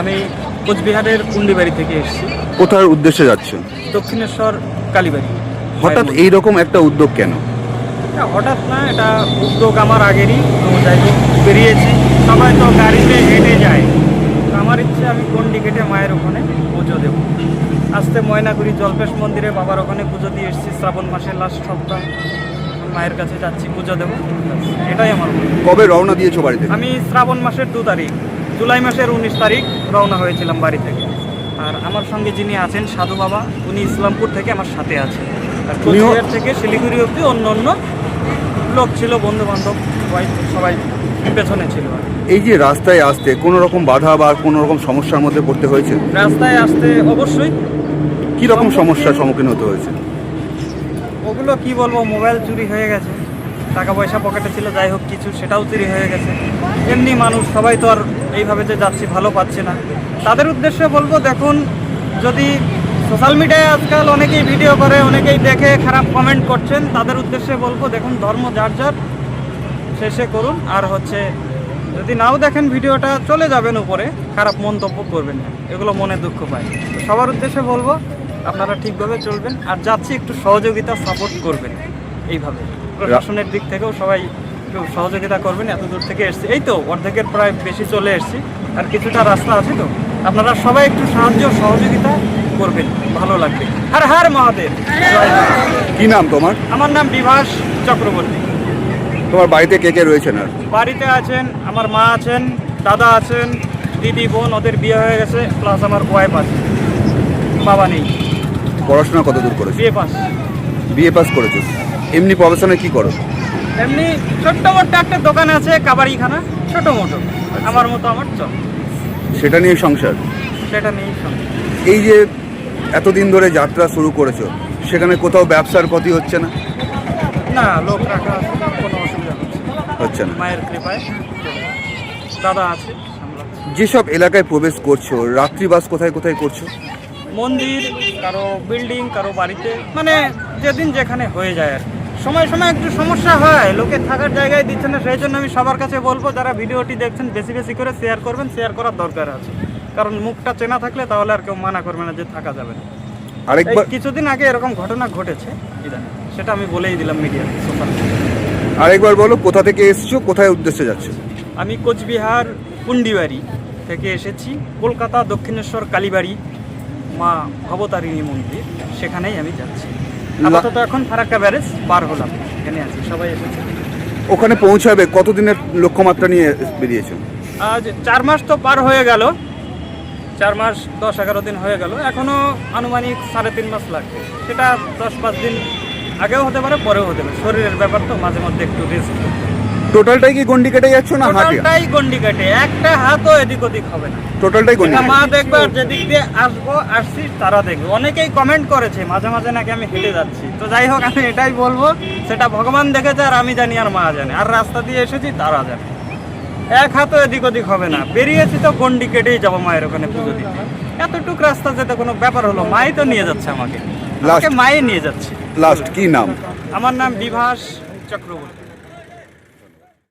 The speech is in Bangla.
আমি কোচবিহারের পুন্ডিবাড়ি থেকে এসেছি। কোথার উদ্দেশ্যে যাচ্ছেন? দক্ষিণেশ্বর কালীবাড়ি। হঠাৎ এইরকম একটা উদ্যোগ কেন? হঠাৎ না, এটা উদ্যোগ আমার আগেরই। তো যাই হোক, বেরিয়েছি। সবাই তো গাড়িতে হেঁটে যায়, তো আমার ইচ্ছে আমি গন্ডি কেটে মায়ের ওখানে পুজো দেবো। আসতে ময়নাগুড়ি জল্পেশ মন্দিরে বাবার ওখানে পুজো দিয়ে এসেছি। শ্রাবণ মাসের লাস্ট সপ্তাহ মায়ের কাছে যাচ্ছি, পুজো দেবো। এটাই আমার। কবে রওনা দিয়েছো বাড়ি থেকে? আমি শ্রাবণ মাসের 2 তারিখ, জুলাই মাসের 19 তারিখ রওনা হয়েছিলাম বাড়ি থেকে। আর আমার সঙ্গে যিনি আছেন সাধু বাবা, উনি ইসলামপুর থেকে আমার সাথে আছেন। আর কোচবিহার থেকে শিলিগুড়ি অবধি অন্য অন্য লোক ছিল, বন্ধু বান্ধব সবাই পেছনে ছিল। এই যে রাস্তায় আসতে কোনো রকম বাধা বা কোনো রকম সমস্যার মধ্যে পড়তে হয়েছে? রাস্তায় আসতে অবশ্যই। কি রকম সমস্যার সম্মুখীন হতে হয়েছে? ওগুলো কি বলবো, মোবাইল চুরি হয়ে গেছে, টাকা পয়সা পকেটে ছিল, যাই হোক কিছু, সেটাও চুরি হয়ে গেছে। এমনি মানুষ সবাই তো আর এইভাবে যে যাচ্ছি ভালো পাচ্ছে না। তাদের উদ্দেশ্যে বলবো, দেখুন, যদি সোশ্যাল মিডিয়ায় আজকাল অনেকেই ভিডিও করে, অনেকেই দেখে খারাপ কমেন্ট করছেন, তাদের উদ্দেশ্যে বলবো, দেখুন, ধর্ম যার যার, শেষে করুন। আর হচ্ছে যদি নাও দেখেন ভিডিওটা, চলে যাবেন উপরে, খারাপ মন্তব্য করবেন না, এগুলো মনে দুঃখ পায়। তো সবার উদ্দেশ্যে বলবো, আপনারা ঠিকভাবে চলবেন, আর যাচ্ছি একটু সহযোগিতা সাপোর্ট করবেন। এইভাবে প্রশাসনের দিক থেকেও সবাই একটু সহযোগিতা করবেন। এত দূর থেকে এসছি, এই তো অর্ধেকের প্রায় বেশি চলে এসছি, আর কিছুটা রাস্তা আছে। তো আপনারা সবাই একটু সাহায্য সহযোগিতা করবেন, ভালো লাগবে। হর হর মহাদেব। কি নাম তোমার? আমার নাম বিভাস চক্রবর্তী। তোমার বাড়িতে কে কে রয়েছেন? আর বাড়িতে আছেন আমার মা আছেন, দাদা আছেন, দিদি বোন, ওদের বিয়ে হয়ে গেছে, প্লাস আমার ওয়াইফ আছে। বাবা নেই। পড়াশোনা কত দূর করেছো? বিয়ে পাস। বিএ পাস করেছো। এমনি প্রফেশনে কি করো? এমনি ছোট্ট মোটো একটা দোকান আছে, কাবাড়িখানা, ছোট মোটো, আমার মতো আমার চল। সেটা নিয়ে সংসার? সেটা নেই সঙ্গে। এই যে এতদিন ধরে যাত্রা শুরু করেছো, সেখানে কোথাও ব্যবসার ক্ষতি হচ্ছে না? না, লোক রাখা আছে, কোনো অসুবিধা হচ্ছে না। মায়ের কৃপায়। দাদা আছে সামলাচ্ছে। যেসব এলাকায় প্রবেশ করছো, রাত্রিবাস কোথায় কোথায় করছো? মন্দির, কারো বিল্ডিং, কারো বাড়িতে, মানে যেদিন যেখানে হয়ে যায়। আর সময় সময় একটু সমস্যা হয়, লোকে থাকার জায়গায় দিচ্ছে না। সেই জন্য আমি সবার কাছে বলবো, যারা ভিডিওটি দেখছেন বেশি বেশি করে শেয়ার করবেন, শেয়ার করার দরকার আছে। কারণ মুখটা চেনা থাকলে তাহলে আর কেউ মানা করবে না যে থাকা যাবে না। আরেকবার কিছুদিন আগে এরকম ঘটনা ঘটেছে, সেটা আমি বলেই দিলাম মিডিয়া সোশ্যাল। আরেকবার বলো, কোথা থেকে এসছো, কোথায় উদ্দেশ্যে যাচ্ছো? আমি কোচবিহার পুন্ডিবাড়ি থেকে এসেছি, কলকাতা দক্ষিণেশ্বর কালীবাড়ি মা ভবতারিণী মন্দির, সেখানেই আমি যাচ্ছি। আপাতত এখন ফারাক্কা ব্যারেজ পার হলাম, এখানে আছি, সবাই এসেছে। ওখানে পৌঁছাবে কতদিনের লক্ষ্যমাত্রা নিয়ে বেরিয়েছো? আজ 4 মাস তো পার হয়ে গেল, 4 মাস 10-11 দিন হয়ে গেল। এখনও আনুমানিক 3.5 মাস লাগবে। সেটা 10-5 দিন আগেও হতে পারে, পরেও হতে পারে, শরীরের ব্যাপার তো, মাঝে মধ্যে একটু রেস্ট। টোটালটাই কি গন্ডি কেটে যাচ্ছ না হাঁটে? টোটালটাই গন্ডি কাটে, একটা হাতও এদিক ওদিক হবে না। টোটালটাই গন্ডি? মা দেখবে, আর যেদিক দিয়ে আসছি তারা দেখবে। অনেকেই কমেন্ট করেছে মাঝে মাঝে নাকি আমি হেঁটে যাচ্ছি। তো যাই হোক, আমি এটাই বলবো, সেটা ভগবান দেখেছে, আর আমি জানি, আর মা জানে, আর রাস্তা দিয়ে এসেছি তারা জানে। এক হাতও এদিক ওদিক হবে না। বেরিয়েছি তো গন্ডি কেটেই যাবো মায়ের ওখানে পুজো দিতে। এতটুক রাস্তা যেতে কোনো ব্যাপার হলো? মাই তো নিয়ে যাচ্ছে আমাকে, মাই নিয়ে যাচ্ছে। লাস্ট কি নাম? আমার নাম বিভাস চক্রবর্তী।